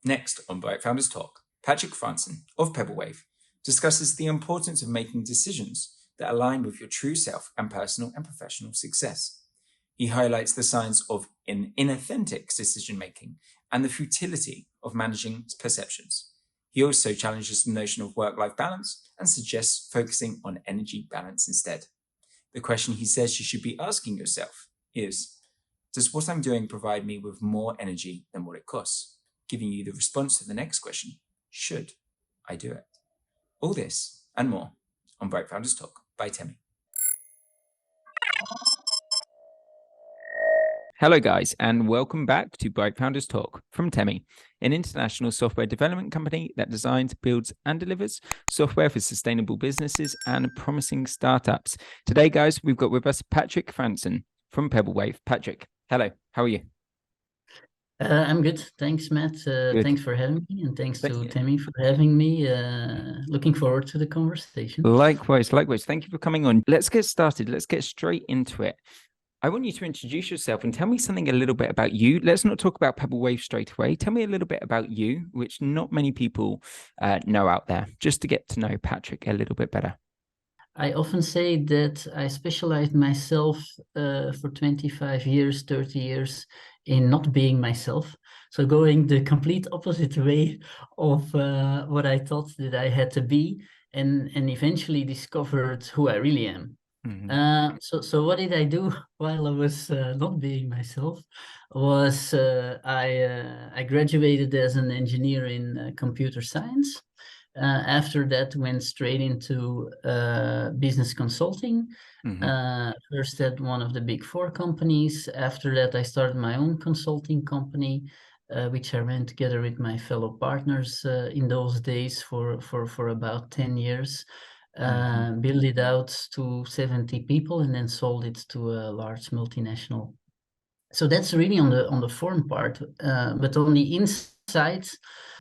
Next on Bright Founders Talk, Patrick Fransen of Pebble Wave discusses the importance of making decisions that align with your true self and personal and professional success. He highlights the signs of inauthentic decision-making and the futility of managing perceptions. He also challenges the notion of work-life balance and suggests focusing on energy balance instead. The question he says you should be asking yourself is, does what I'm doing provide me with more energy than what it costs? Giving you the response to the next question, should I do it? All this and more on Bright Founders Talk by Temi. Hello guys, and welcome back to Bright Founders Talk from Temi, an international software development company that designs, builds, and delivers software for sustainable businesses and promising startups. Today, guys, we've got with us Patrick Fransen from Pebble Wave. Patrick, hello, how are you? I'm good. Thanks, Matt. Thanks for having me, and thanks to Temi for having me. Looking forward to the conversation. Likewise. Thank you for coming on. Let's get started. Let's get straight into it. I want you to introduce yourself and tell me something a little bit about you. Let's not talk about Pebble Wave straight away. Tell me a little bit about you, which not many people know out there, just to get to know Patrick a little bit better. I often say that I specialized myself for 25 years, 30 years in not being myself. So going the complete opposite way of what I thought that I had to be, and eventually discovered who I really am. Mm-hmm. So what did I do while I was not being myself? Was I graduated as an engineer in computer science. After that, went straight into business consulting. Mm-hmm. First at one of the big four companies. After that, I started my own consulting company, which I ran together with my fellow partners in those days for about 10 years. Mm-hmm. Built it out to 70 people and then sold it to a large multinational. So that's really on the form part, but on the inside,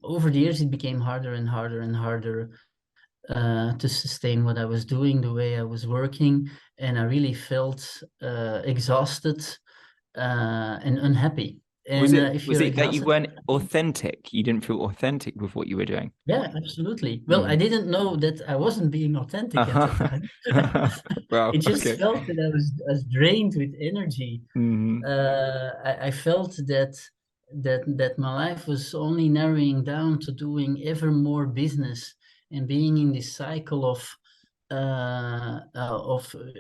over the years it became harder and harder and harder to sustain what I was doing, the way I was working, and I really felt exhausted and unhappy. And was it that you weren't authentic? You didn't feel authentic with what you were doing? Yeah, absolutely. Well, I didn't know that I wasn't being authentic at the time. Well, it just felt that I was drained with energy. Mm-hmm. I felt that my life was only narrowing down to doing ever more business and being in this cycle of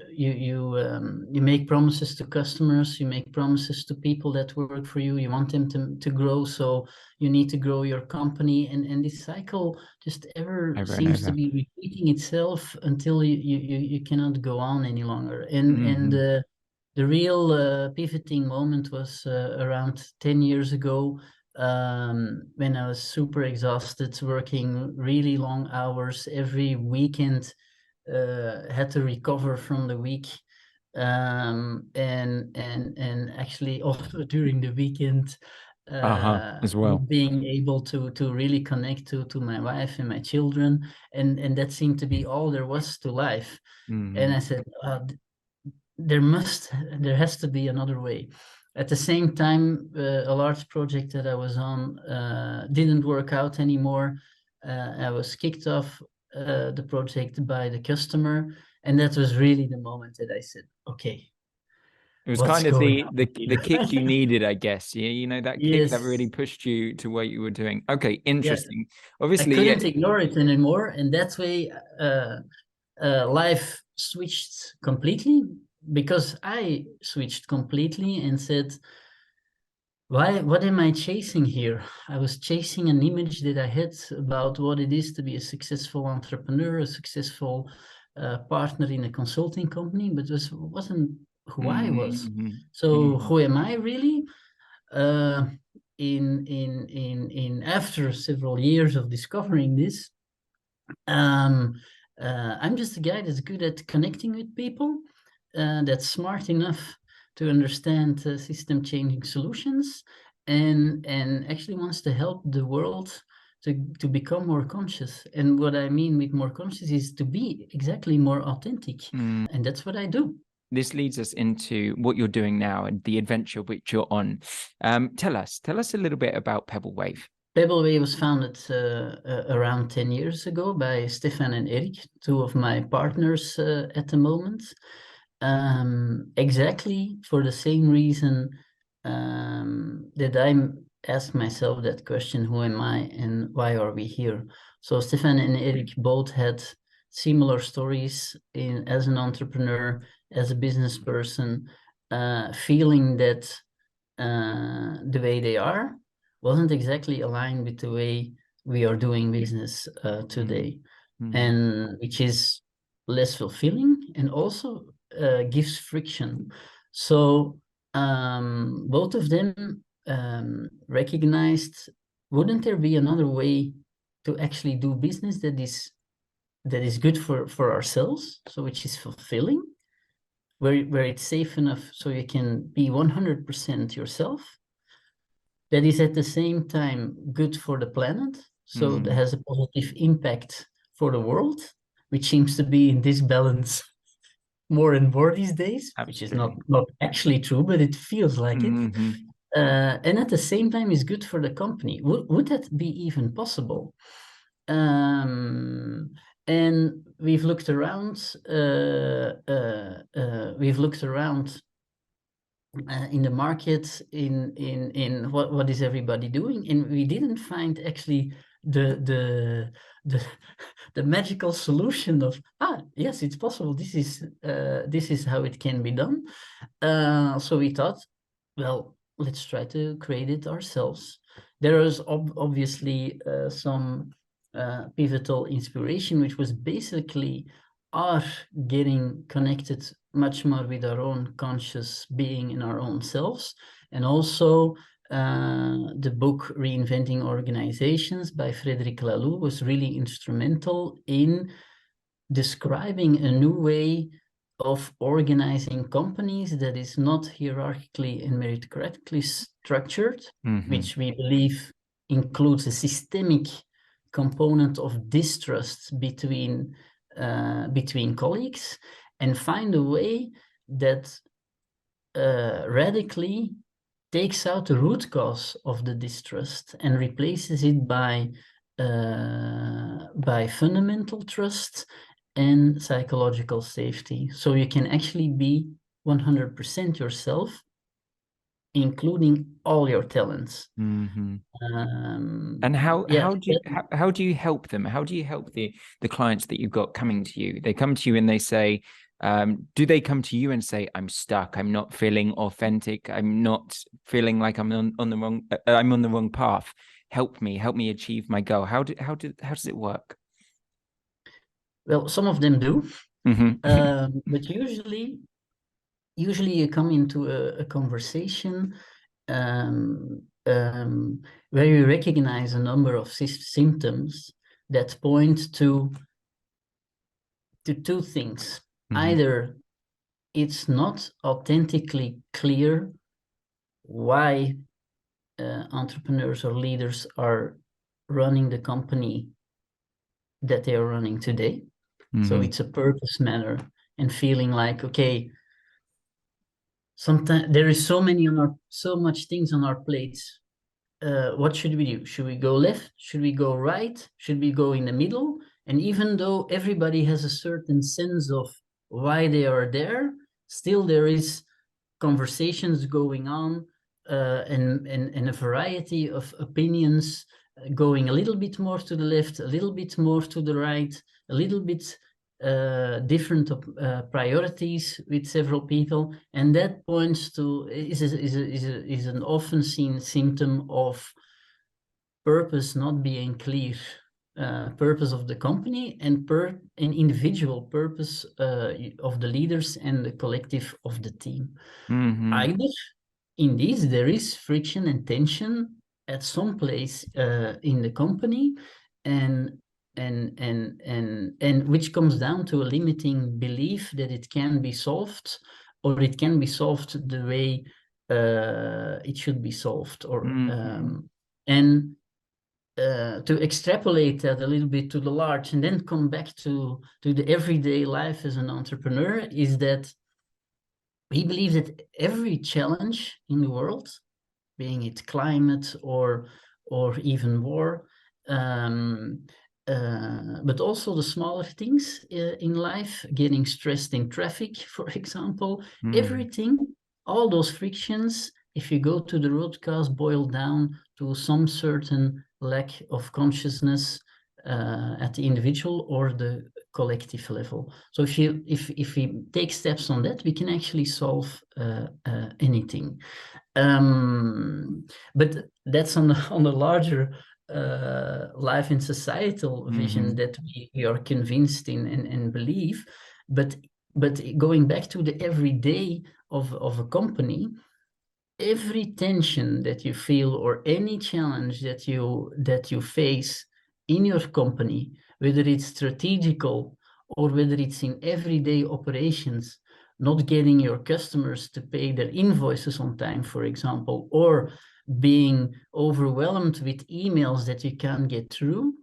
you make promises to customers, you make promises to people that work for you, you want them to grow, so you need to grow your company, and this cycle just seems to be repeating itself until you cannot go on any longer. And the real pivoting moment was around 10 years ago, when I was super exhausted, working really long hours every weekend. Had to recover from the week, and actually also during the weekend, as well, being able to really connect to my wife and my children, and that seemed to be all there was to life. Mm-hmm. And I said, there has to be another way. At the same time, a large project that I was on didn't work out anymore. I was kicked off the project by the customer, and that was really the moment that I said, okay, it was kind of the kick you needed, I guess. Yeah, you know, that kick that really pushed you to what you were doing. Okay, interesting. Yeah. Obviously, I couldn't ignore it anymore, and that's way life switched completely, because I switched completely and said, what am I chasing here? I was chasing an image that I had about what it is to be a successful entrepreneur, a successful partner in a consulting company, but it wasn't who I was. So who am I really? In after several years of discovering this, I'm just a guy that's good at connecting with people, that's smart enough to understand system-changing solutions, and actually wants to help the world to become more conscious. And what I mean with more conscious is to be exactly more authentic, and that's what I do. This leads us into what you're doing now and the adventure which you're on. Tell us a little bit about Pebble Wave. Pebble Wave was founded around 10 years ago by Stefan and Erik, two of my partners at the moment. Exactly for the same reason that I asked myself that question, who am I and why are we here? So Stefan and Erik both had similar stories as an entrepreneur, as a business person, feeling that the way they are wasn't exactly aligned with the way we are doing business today, and which is less fulfilling and also gives friction. So both of them recognized, wouldn't there be another way to actually do business that is good for ourselves, so which is fulfilling, where it's safe enough so you can be 100% yourself, that is at the same time good for the planet, so that has a positive impact for the world, which seems to be in this balance more and more these days. Absolutely. Which is not actually true, but it feels like it. And at the same time is good for the company. Would that be even possible? And we've looked around. In the market, in what is everybody doing, and we didn't find actually the the magical solution of yes, it's possible. This is how it can be done. So we thought, well, let's try to create it ourselves. There is obviously some pivotal inspiration, which was basically our getting connected much more with our own conscious being in our own selves. And also the book Reinventing Organizations by Frederic Laloux was really instrumental in describing a new way of organizing companies that is not hierarchically and meritocratically structured, which we believe includes a systemic component of distrust between colleagues, and find a way that radically takes out the root cause of the distrust and replaces it by fundamental trust and psychological safety. So you can actually be 100% yourself, including all your talents. And how do you help them? How do you help the clients that you've got coming to you? They come to you and they say, do they come to you and say, I'm stuck, I'm not feeling authentic, I'm not feeling like I'm on the wrong path, help me achieve my goal? How does it work? Well, some of them do. But usually you come into a conversation where you recognize a number of symptoms that point to two things. Either it's not authentically clear why entrepreneurs or leaders are running the company that they are running today. So it's a purpose matter, and feeling like, okay, sometimes there is so much things on our plates. What should we do? Should we go left? Should we go right? Should we go in the middle? And even though everybody has a certain sense of why they are there, still there is conversations going on and a variety of opinions going a little bit more to the left, a little bit more to the right, a little bit different priorities with several people, and that points to is an often seen symptom of purpose not being clear, purpose of the company and an individual purpose of the leaders and the collective of the team. Either indeed there is friction and tension at some place in the company, and which comes down to a limiting belief that it can be solved, or it can be solved the way it should be solved, or and to extrapolate that a little bit to the large, and then come back to the everyday life as an entrepreneur, is that we believe that every challenge in the world, being it climate or or even more. But also the smaller things in life, getting stressed in traffic, for example, everything, all those frictions, if you go to the root cause, boil down to some certain lack of consciousness at the individual or the collective level. So if we take steps on that, we can actually solve anything. But that's on the larger life and societal vision that we are convinced in and believe. But going back to the everyday of a company, every tension that you feel or any challenge that you face in your company, whether it's strategical or whether it's in everyday operations, not getting your customers to pay their invoices on time, for example, or being overwhelmed with emails that you can't get through.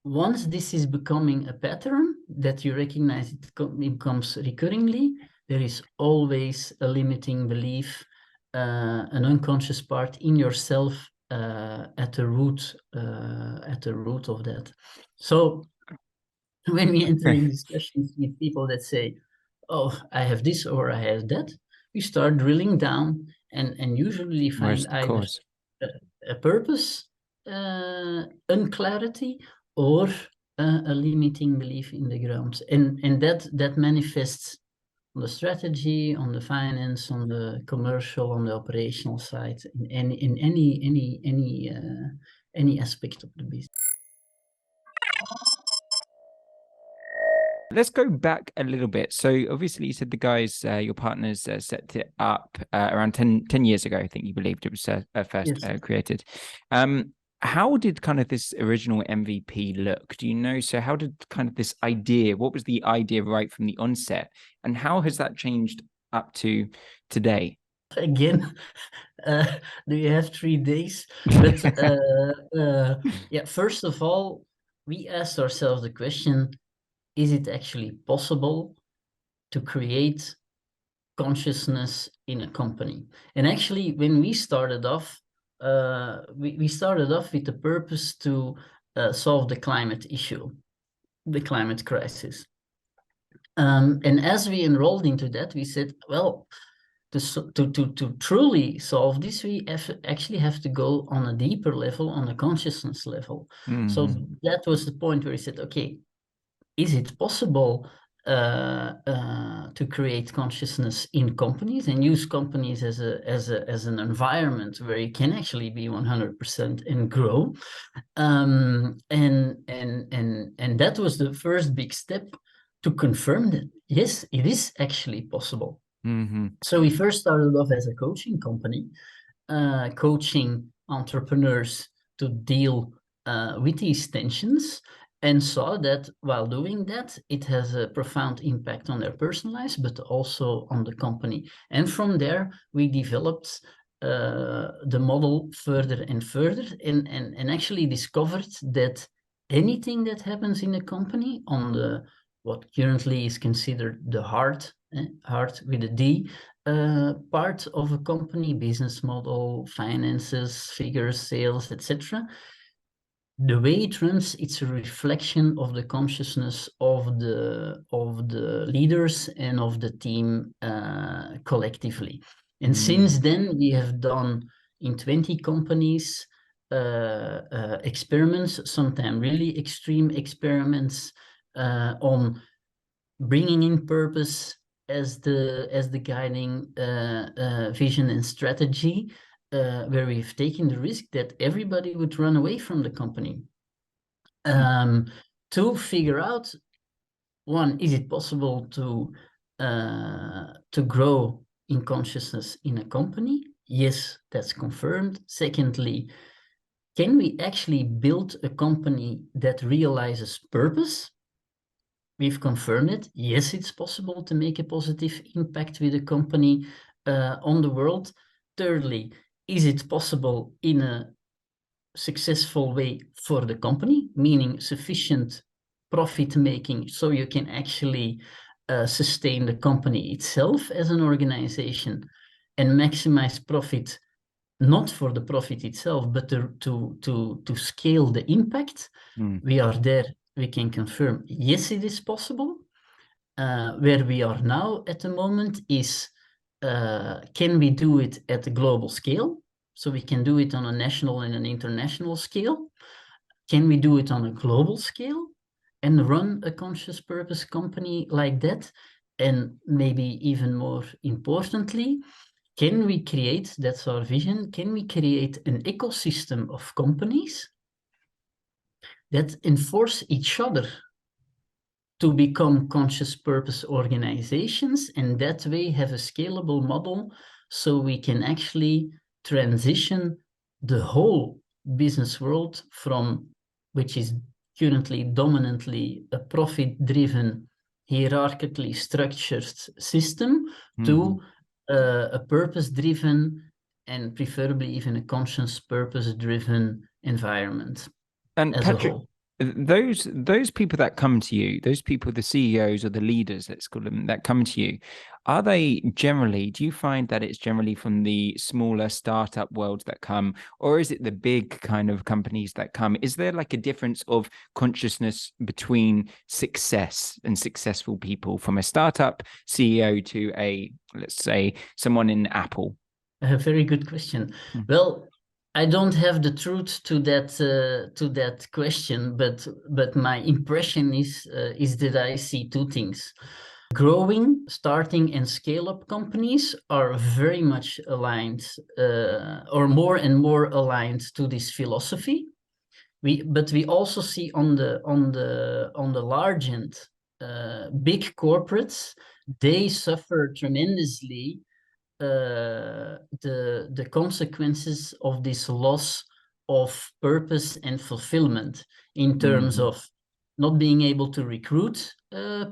Once this is becoming a pattern that you recognize it becomes recurringly, there is always a limiting belief, an unconscious part in yourself at the root of that. So when we enter in discussions with people that say, "Oh, I have this or I have that," we start drilling down and usually find either a purpose, unclarity, or a limiting belief in the ground, and that manifests on the strategy, on the finance, on the commercial, on the operational side, in any aspect of the business. Let's go back a little bit. So obviously you said the guys, your partners set it up around 10 years ago. I think you believed it was first created. How did kind of this original MVP look? Do you know? So how did kind of this idea, what was the idea right from the onset? And how has that changed up to today? Again, do you have 3 days? But yeah, first of all, we asked ourselves the question, is it actually possible to create consciousness in a company? And actually, when we started off, we started off with the purpose to solve the climate issue, the climate crisis. And as we enrolled into that, we said, well, to truly solve this, we actually have to go on a deeper level, on a consciousness level. So that was the point where we said, okay, is it possible to create consciousness in companies and use companies as an environment where you can actually be 100% and grow? And that was the first big step to confirm that yes, it is actually possible. So we first started off as a coaching company, coaching entrepreneurs to deal with these tensions, and saw that while doing that, it has a profound impact on their personal lives, but also on the company. And from there, we developed the model further and further, and actually discovered that anything that happens in a company on the what currently is considered the heart with a D, part of a company, business model, finances, figures, sales, etc. The way it runs, it's a reflection of the consciousness of the leaders and of the team collectively. And since then, we have done in 20 companies experiments, sometimes really extreme experiments on bringing in purpose as the guiding vision and strategy, where we've taken the risk that everybody would run away from the company. To figure out, one, is it possible to grow in consciousness in a company? Yes, that's confirmed. Secondly, can we actually build a company that realizes purpose? We've confirmed it. Yes, it's possible to make a positive impact with a company on the world. Thirdly, is it possible in a successful way for the company, meaning sufficient profit making so you can actually sustain the company itself as an organization and maximize profit not for the profit itself, but to scale the impact, we are there. We can confirm, yes, it is possible. Where we are now at the moment is, can we do it at a global scale? So we can do it on a national and an international scale. Can we do it on a global scale and run a conscious purpose company like that? And maybe even more importantly, can we create, that's our vision, can we create an ecosystem of companies that enforce each other to become conscious purpose organizations, and that way have a scalable model so we can actually transition the whole business world from, which is currently dominantly a profit-driven, hierarchically structured system, to a purpose-driven and preferably even a conscious purpose-driven environment. And as Patrick, a whole. Those people that come to you, those people, the CEOs or the leaders, let's call them, that come to you, are they generally, do you find that it's generally from the smaller startup worlds that come, or is it the big kind of companies that come? Is there like a difference of consciousness between success and successful people, from a startup CEO to a, let's say, someone in Apple? A very good question. Well, I don't have the truth to that question, but my impression is that I see two things. Growing, starting, and scale-up companies are very much aligned, or more and more aligned to this philosophy. But we also see on the large end, big corporates, they suffer tremendously the consequences of this loss of purpose and fulfillment, in terms of not being able to recruit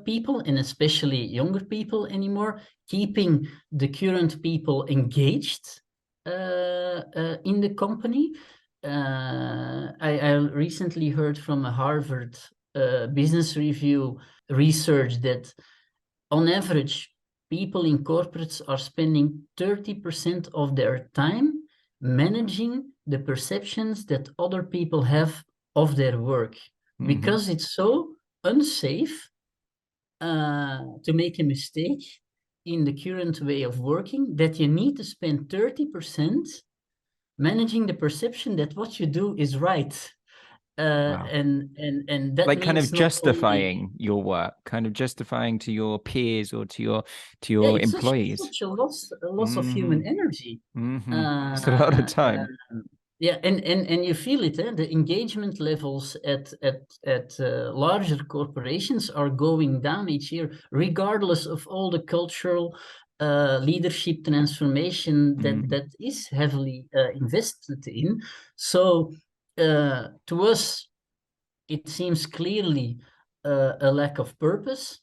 people, and especially younger people anymore, keeping the current people engaged in the company. I recently heard from a Harvard Business Review research that on average, people in corporates are spending 30% of their time managing the perceptions that other people have of their work, because it's so unsafe to make a mistake in the current way of working, that you need to spend 30% managing the perception that what you do is right. Wow. And that like means kind of justifying only your work, kind of justifying to your peers or to your it's employees. such a loss of human energy. It's a lot of time. Yeah, and you feel it. The engagement levels at larger corporations are going down each year, regardless of all the cultural leadership transformation that is heavily invested in. So to us, it seems clearly a lack of purpose,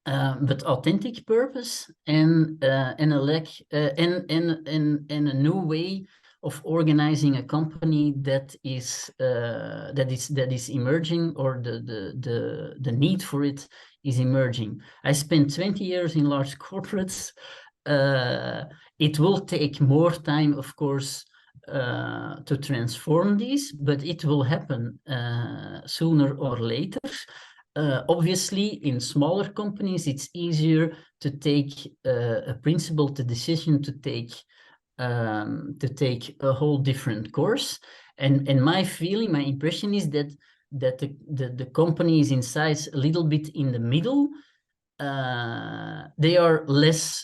but authentic purpose, and a lack and a new way of organizing a company that is emerging, or the need for it is emerging. I spent 20 years in large corporates. It will take more time, of course, to transform these, but it will happen sooner or later. Obviously, in smaller companies, it's easier to take a principled decision to take a whole different course. And my feeling, my impression is that the companies in size a little bit in the middle, they are less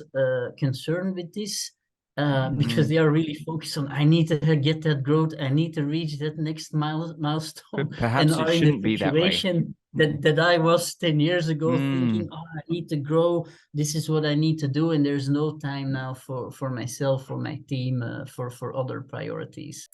concerned with this. Because they are really focused on, I need to get that growth, I need to reach that next milestone, but perhaps and it are in shouldn't the be that way. situation that I was 10 years ago, thinking, oh, I need to grow, this is what I need to do, and there's no time now for myself, for my team, for other priorities.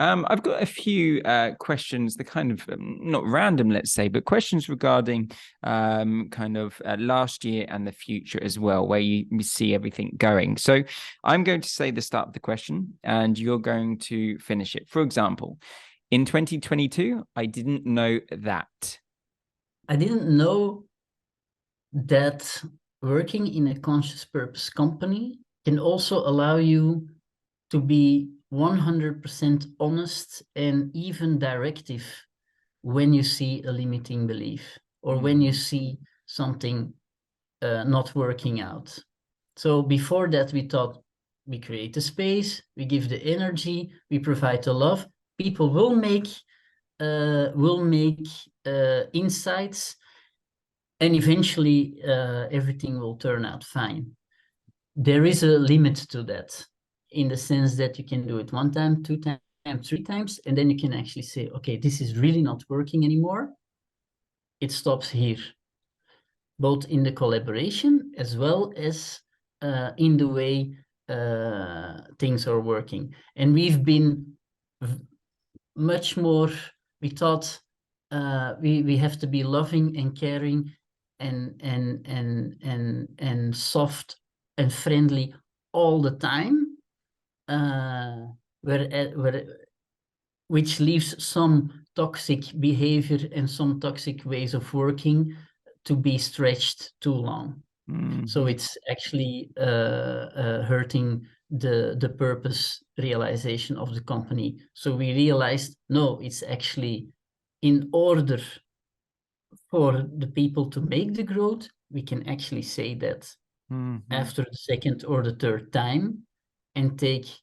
I've got a few questions, the kind of not random, let's say, but questions regarding kind of last year and the future as well, where you see everything going. So I'm going to say the start of the question, and you're going to finish it. For example, in 2022, I didn't know that. I didn't know that working in a conscious purpose company can also allow you to be 100% honest and even directive when you see a limiting belief or when you see something not working out. So before that, we thought we create the space, we give the energy, we provide the love. People will make insights, and eventually everything will turn out fine. There is a limit to that, in the sense that you can do it 1 time, 2 times, 3 times, and then you can actually say, okay, this is really not working anymore. It stops here, both in the collaboration as well as in the way things are working. And we've been much more, we thought we have to be loving and caring and soft and friendly all the time, which leaves some toxic behavior and some toxic ways of working to be stretched too long. So it's actually hurting the purpose realization of the company. So we realized, no, it's actually in order for the people to make the growth, we can actually say that after the 2nd or the 3rd time and take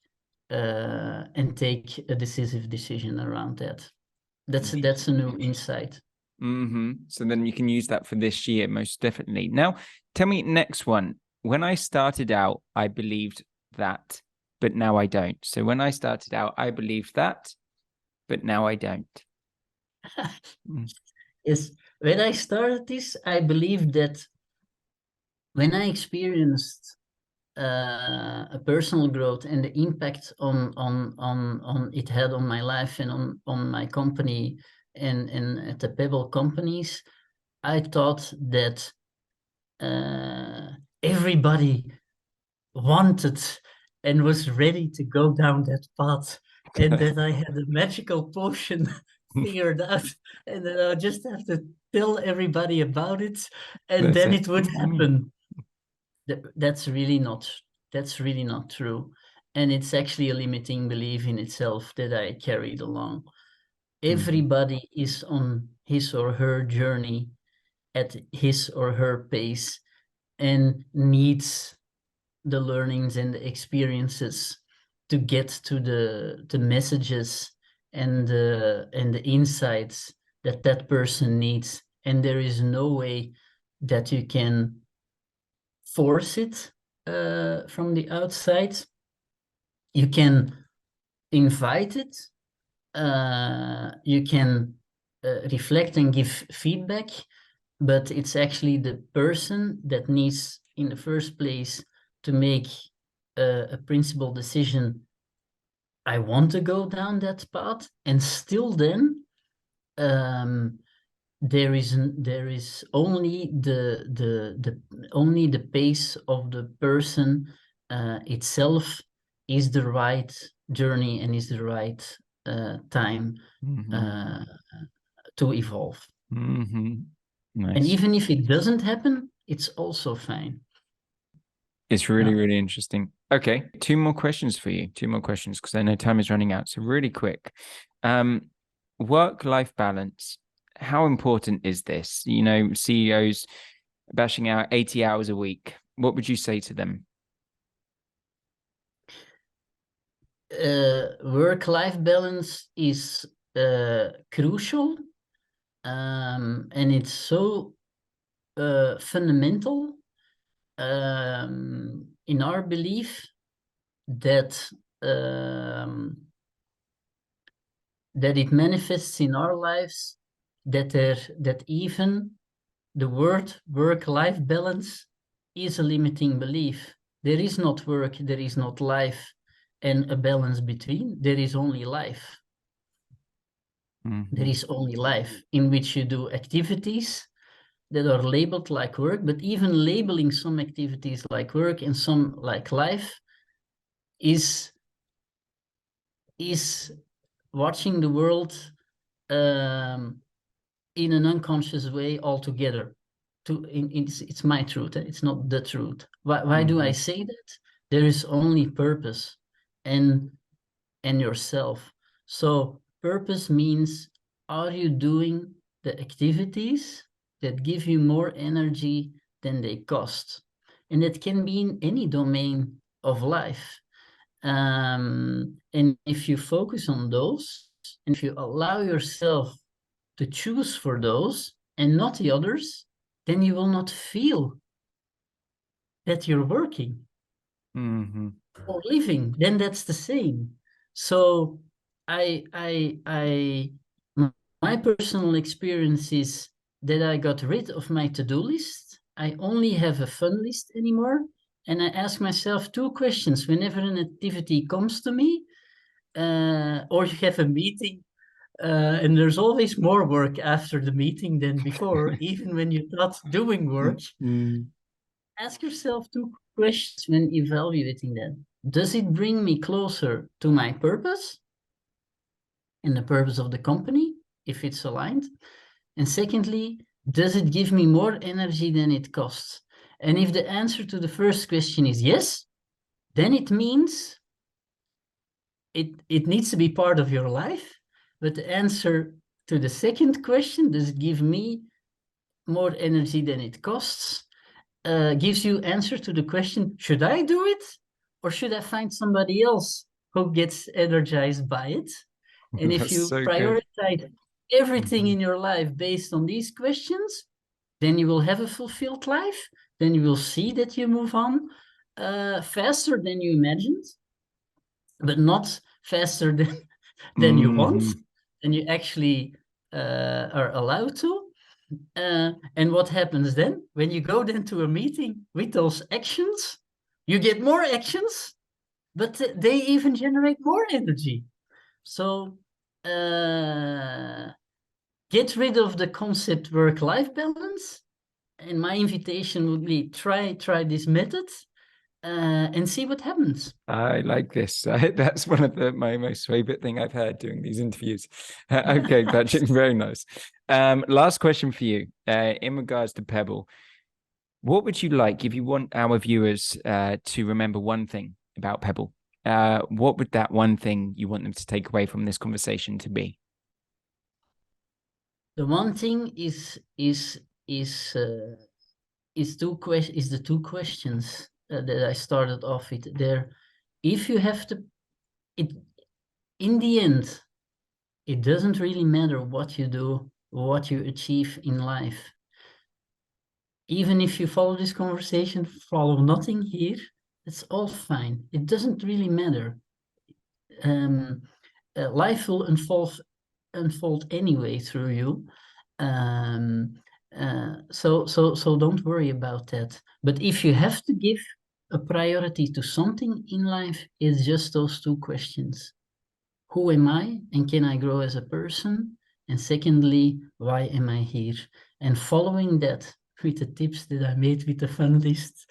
a decisive decision around that. That's a new insight. So then you can use that for this year, most definitely. Now, tell me next one. When I started out, I believed that, but now I don't. So when I started out, I believed that, but now I don't. Yes, when I started this, I believed that when I experienced a personal growth and the impact on it had on my life and on my company and at the Pebble companies, I thought that everybody wanted and was ready to go down that path, and that I had a magical potion figured out, and that I just have to tell everybody about it, and then it would happen. That's really not true, and it's actually a limiting belief in itself that I carried along. Everybody is on his or her journey at his or her pace and needs the learnings and the experiences to get to the messages and the insights that person needs, and there is no way that you can force it from the outside. You can invite it, you can reflect and give feedback, but it's actually the person that needs in the first place to make a principled decision. I want to go down that path, and still then there is only the pace of the person itself is the right journey and is the right time to evolve. Nice. And even if it doesn't happen, it's also fine. It's really, really interesting. Okay, 2 more questions for you. 2 more questions, because I know time is running out. So really quick. Work-life balance. How important is this? You know, CEOs bashing out 80 hours a week. What would you say to them? Work-life balance is crucial, and it's so fundamental in our belief that that it manifests in our lives that even the word work-life balance is a limiting belief. There is not work, there is not life, and a balance between. There is only life. There is only life in which you do activities that are labeled like work, but even labeling some activities like work and some like life is watching the world in an unconscious way altogether. it's my truth. It's not the truth. Why do I say that? There is only purpose and yourself. So purpose means, are you doing the activities that give you more energy than they cost? And that can be in any domain of life. And if you focus on those, and if you allow yourself to choose for those and not the others, then you will not feel that you're working or living. Then that's the same. So my personal experience is that I got rid of my to-do list. I only have a fun list anymore. And I ask myself 2 questions whenever an activity comes to me, or you have a meeting, and there's always more work after the meeting than before, even when you're not doing work. Ask yourself 2 questions when evaluating that. Does it bring me closer to my purpose and the purpose of the company, if it's aligned? And secondly, does it give me more energy than it costs? And if the answer to the first question is yes, then it means it needs to be part of your life. But the answer to the second question, does it give me more energy than it costs, gives you answer to the question, should I do it? Or should I find somebody else who gets energized by it? And if you prioritize everything in your life based on these questions, then you will have a fulfilled life. Then you will see that you move on faster than you imagined, but not faster than you want, and you actually are allowed to. And what happens then? When you go then to a meeting with those actions, you get more actions, but they even generate more energy. So get rid of the concept work-life balance. And my invitation would be try this method and see what happens. I like this. That's one of my most favorite thing I've heard doing these interviews. Okay, Patrick, very nice. Last question for you. In regards to Pebble, what would you like, if you want our viewers to remember one thing about Pebble, what would that one thing you want them to take away from this conversation to be? The one thing is the 2 questions that I started off with there. If you have to, in the end, it doesn't really matter what you do, what you achieve in life. Even if you follow this conversation, follow nothing here, it's all fine. It doesn't really matter. Life will unfold anyway through you. So don't worry about that. But if you have to give a priority to something in life, it's just those 2 questions. Who am I, and can I grow as a person? And secondly, why am I here? And following that with the tips that I made with the fun list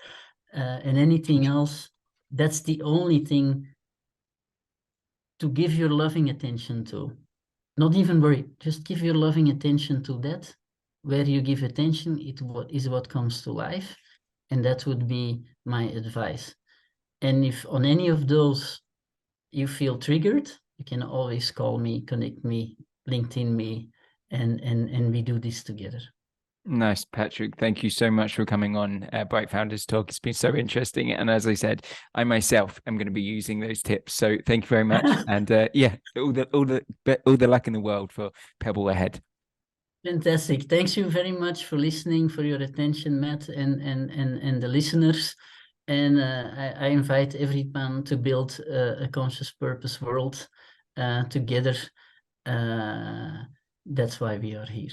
and anything else, that's the only thing to give your loving attention to. Not even worry, just give your loving attention to that. Where you give attention, it is what comes to life. And that would be my advice. And if on any of those you feel triggered, you can always call me, connect me, LinkedIn me, and we do this together. Nice, Patrick. Thank you so much for coming on Bright Founders Talk. It's been so interesting. And as I said, I myself am going to be using those tips. So thank you very much. And yeah, all the luck in the world for Pebble ahead. Fantastic. Thanks you very much for listening, for your attention, Matt, and the listeners. And I invite everyone to build a conscious purpose world together. That's why we are here.